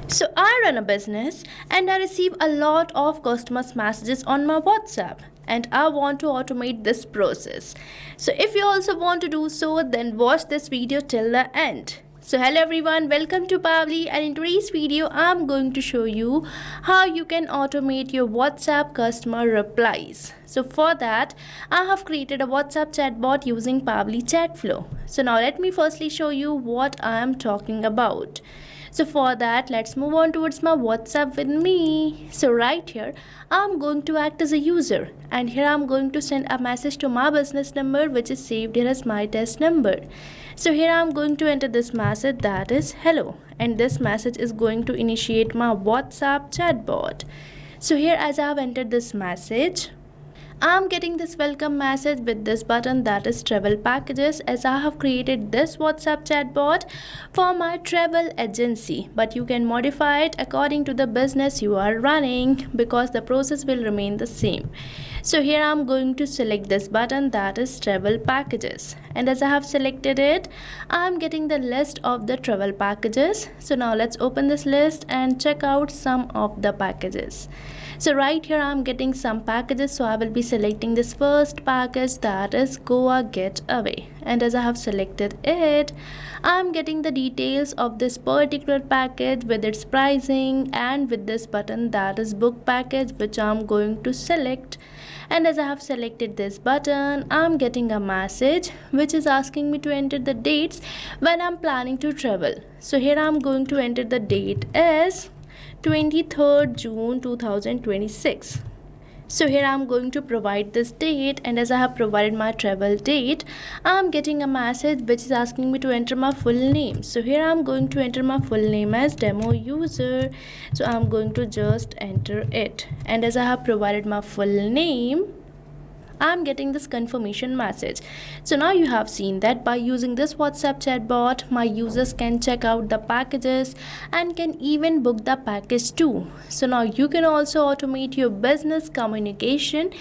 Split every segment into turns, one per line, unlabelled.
So I run a business and I receive a lot of customers messages on my WhatsApp and I want to automate this process. So if you also want to do so, then watch this video till the end. So hello everyone, welcome to Pabbly, and in today's video I'm going to show you how you can automate your WhatsApp customer replies. So for that I have created a WhatsApp chatbot using Pabbly Chatflow. So now let me firstly show you what I am talking about. So for that, let's move on towards my WhatsApp with me. So right here, I'm going to act as a user, and here I'm going to send a message to my business number, which is saved here as my test number. So here I'm going to enter this message, that is hello, and this message is going to initiate my WhatsApp chatbot. So here as I have entered this message, I'm getting this welcome message with this button, that is travel packages, as I have created this WhatsApp chatbot for my travel agency, but you can modify it according to the business you are running because the process will remain the same. So here I'm going to select this button, that is travel packages, and as I have selected it, I'm getting the list of the travel packages. So now let's open this list and check out some of the packages. So right here I'm getting some packages, so I will be selecting this first package, that is Goa Getaway, and as I have selected it, I'm getting the details of this particular package with its pricing and with this button, that is book package, which I'm going to select. And as I have selected this button, I'm getting a message which is asking me to enter the dates when I'm planning to travel. So here I'm going to enter the date as 23rd June 2026. So here I'm going to provide this date, and as I have provided my travel date, I'm getting a message which is asking me to enter my full name. So here I'm going to enter my full name as demo user. So I'm going to just enter it, and as I have provided my full name, I'm getting this confirmation message. So now you have seen that by using this WhatsApp chatbot, my users can check out the packages and can even book the package too. So now you can also automate your business communication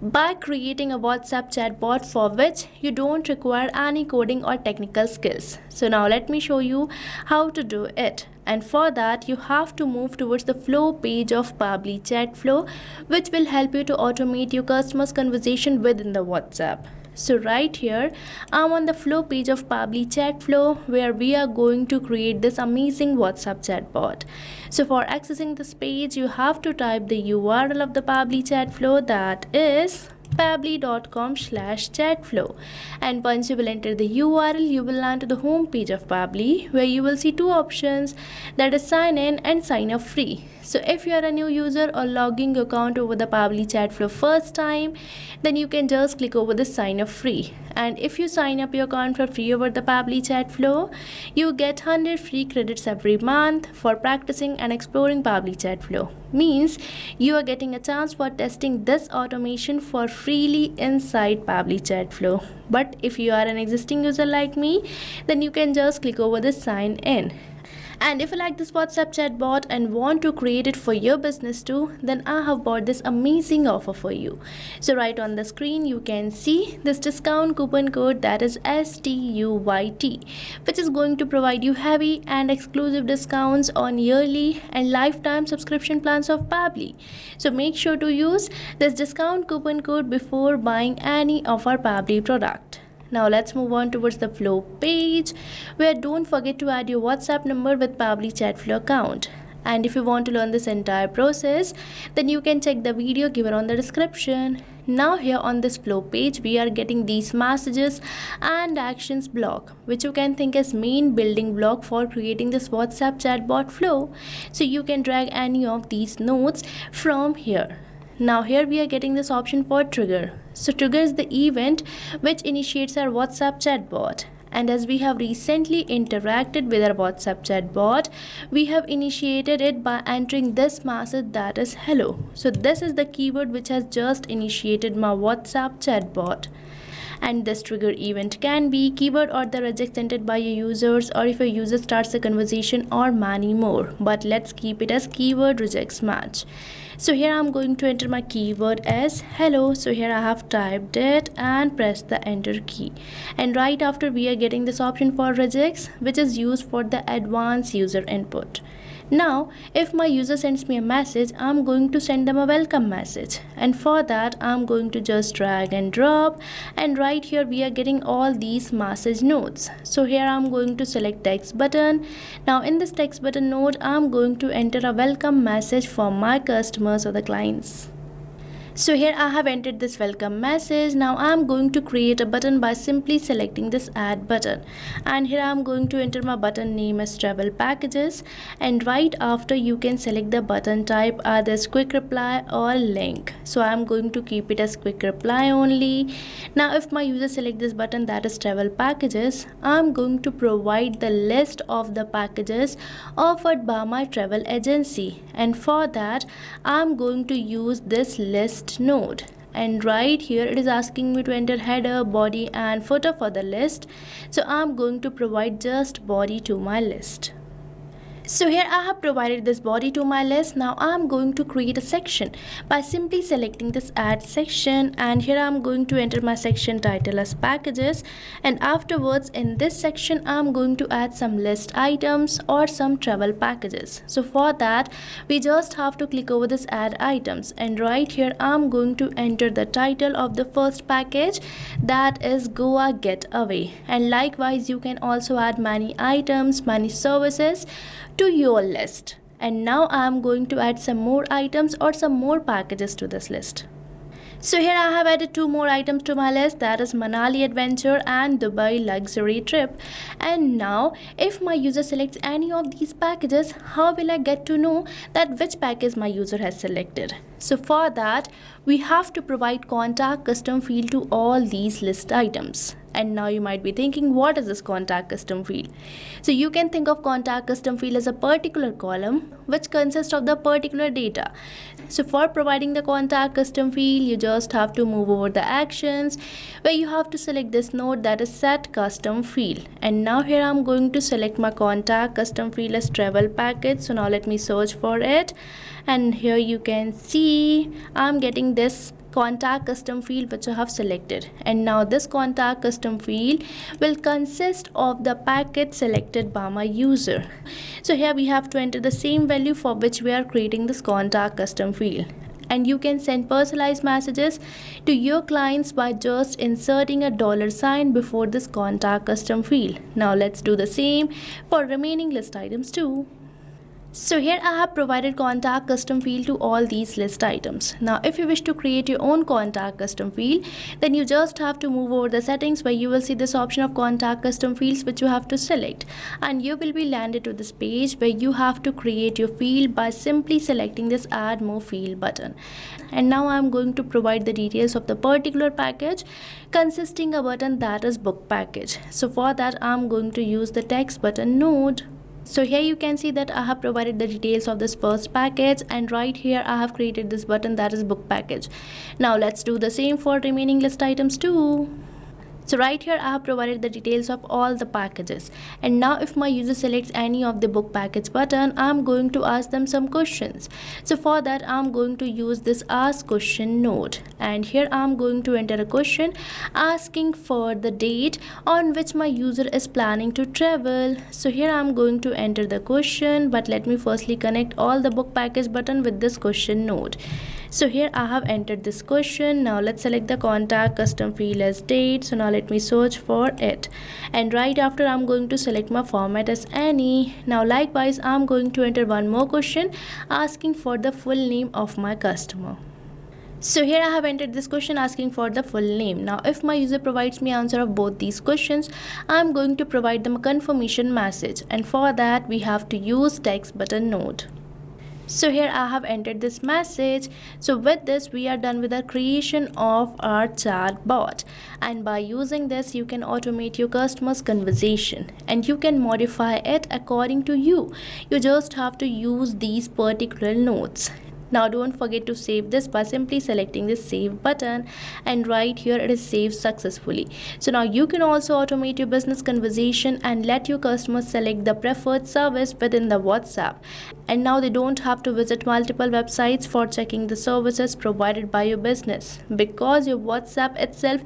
by creating a WhatsApp chatbot for which you don't require any coding or technical skills. So now let me show you how to do it. And for that, you have to move towards the flow page of Pabbly Chatflow, which will help you to automate your customers' conversation within the WhatsApp. So right here, I'm on the flow page of Pabbly Chatflow, where we are going to create this amazing WhatsApp chatbot. So for accessing this page, you have to type the URL of the Pabbly Chatflow, that is pabbly.com/chatflow, and once you will enter the URL, you will land to the home page of Pabbly, where you will see two options, that is sign in and sign up free. So if you are a new user or logging your account over the Pabbly Chatflow first time, then you can just click over the sign up free, and if you sign up your account for free over the Pabbly Chatflow, you get 100 free credits every month for practicing and exploring Pabbly Chatflow. Means you are getting a chance for testing this automation for freely inside Pabbly Chatflow. But if you are an existing user like me, then you can just click over the sign in. And if you like this WhatsApp chatbot and want to create it for your business too, then I have bought this amazing offer for you. So right on the screen you can see this discount coupon code, that is STUYT, which is going to provide you heavy and exclusive discounts on yearly and lifetime subscription plans of Pabbly. So make sure to use this discount coupon code before buying any of our Pabbly product. Now let's move on towards the flow page, where don't forget to add your WhatsApp number with Pabbly Chatflow account. And if you want to learn this entire process, then you can check the video given on the description. Now here on this flow page, we are getting these messages and actions block, which you can think as main building block for creating this WhatsApp chatbot flow. So you can drag any of these nodes from here. Now here we are getting this option for trigger. So trigger is the event which initiates our WhatsApp chatbot. And as we have recently interacted with our WhatsApp chatbot, we have initiated it by entering this message, that is hello. So this is the keyword which has just initiated my WhatsApp chatbot. And this trigger event can be keyword or the regex entered by your users, or if a user starts a conversation, or many more. But let's keep it as keyword regex match. So here I'm going to enter my keyword as hello. So here I have typed it and pressed the enter key. And right after we are getting this option for regex, which is used for the advanced user input. Now, if my user sends me a message, I'm going to send them a welcome message. And for that, I'm going to just drag and drop. And right here, we are getting all these message nodes. So here I'm going to select text button. Now in this text button node, I'm going to enter a welcome message for my customers or the clients. So here I have entered this welcome message. Now I'm going to create a button by simply selecting this add button. And here I'm going to enter my button name as travel packages. And right after, you can select the button type either quick reply or link. So I'm going to keep it as quick reply only. Now if my user select this button that is travel packages, I'm going to provide the list of the packages offered by my travel agency. And for that, I'm going to use this list node. And right here it is asking me to enter header, body and footer for the list. So I'm going to provide just body to my list. So here I have provided this body to my list. Now I'm going to create a section by simply selecting this add section, and here I'm going to enter my section title as packages, and afterwards in this section I'm going to add some list items or some travel packages. So for that, we just have to click over this add items, and right here I'm going to enter the title of the first package, that is Goa Getaway. And likewise, you can also add many items, many services to your list. And now I am going to add some more items or some more packages to this list. So here I have added 2 more items to my list, that is Manali Adventure and Dubai Luxury Trip. And now if my user selects any of these packages, how will I get to know that which package my user has selected? So for that, we have to provide contact custom field to all these list items. And now you might be thinking, what is this contact custom field? So you can think of contact custom field as a particular column which consists of the particular data. So for providing the contact custom field, you just have to move over the actions where you have to select this node, that is set custom field. And now here I'm going to select my contact custom field as travel package. So now let me search for it, and here you can see I'm getting this contact custom field which I have selected. And now this contact custom field will consist of the package selected by my user. So here we have to enter the same value for which we are creating this contact custom field. And you can send personalized messages to your clients by just inserting a $sign before this contact custom field. Now let's do the same for remaining list items too. So here I have provided contact custom field to all these list items. Now if you wish to create your own contact custom field, then you just have to move over the settings where you will see this option of contact custom fields which you have to select, and you will be landed to this page where you have to create your field by simply selecting this add more field button. And now I am going to provide the details of the particular package consisting a button that is book package. So for that, I am going to use the text button node. So here you can see that I have provided the details of this first package, and right here I have created this button that is book package. Now let's do the same for remaining list items too. So right here I have provided the details of all the packages, and now if my user selects any of the book package button, I'm going to ask them some questions. So for that, I'm going to use this ask question node, and here I'm going to enter a question asking for the date on which my user is planning to travel. So here I'm going to enter the question, but let me firstly connect all the book package button with this question node. So here I have entered this question. Now let's select the contact custom field as date. So now let me search for it, and right after I'm going to select my format as any. Now likewise, I'm going to enter one more question asking for the full name of my customer. So here I have entered this question asking for the full name. Now if my user provides me answer of both these questions, I'm going to provide them a confirmation message, and for that we have to use text button node. So here I have entered this message. So with this, we are done with the creation of our chatbot, and by using this you can automate your customer's conversation and you can modify it according to you. You just have to use these particular nodes. Now don't forget to save this by simply selecting this save button, and right here it is saved successfully. So now you can also automate your business conversation and let your customers select the preferred service within the WhatsApp. And now they don't have to visit multiple websites for checking the services provided by your business, because your WhatsApp itself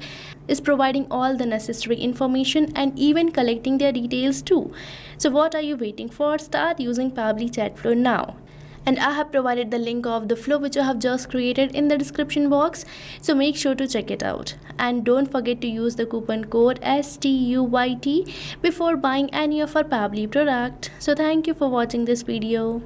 is providing all the necessary information and even collecting their details too. So what are you waiting for? Start using Pabbly Chatflow now. And I have provided the link of the flow which I have just created in the description box, so make sure to check it out. And don't forget to use the coupon code STUYT before buying any of our Pabbly product. So thank you for watching this video.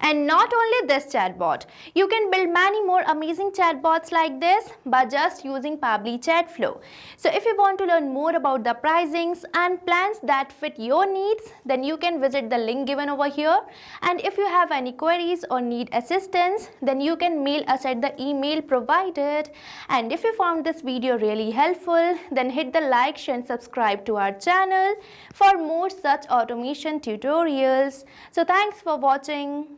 And not only this chatbot, you can build many more amazing chatbots like this by just using Pabbly Chatflow. So if you want to learn more about the pricings and plans that fit your needs, then you can visit the link given over here. And if you have any queries or need assistance, then you can mail us at the email provided. And if you found this video really helpful, then hit the like, share and subscribe to our channel for more such automation tutorials. So thanks for watching.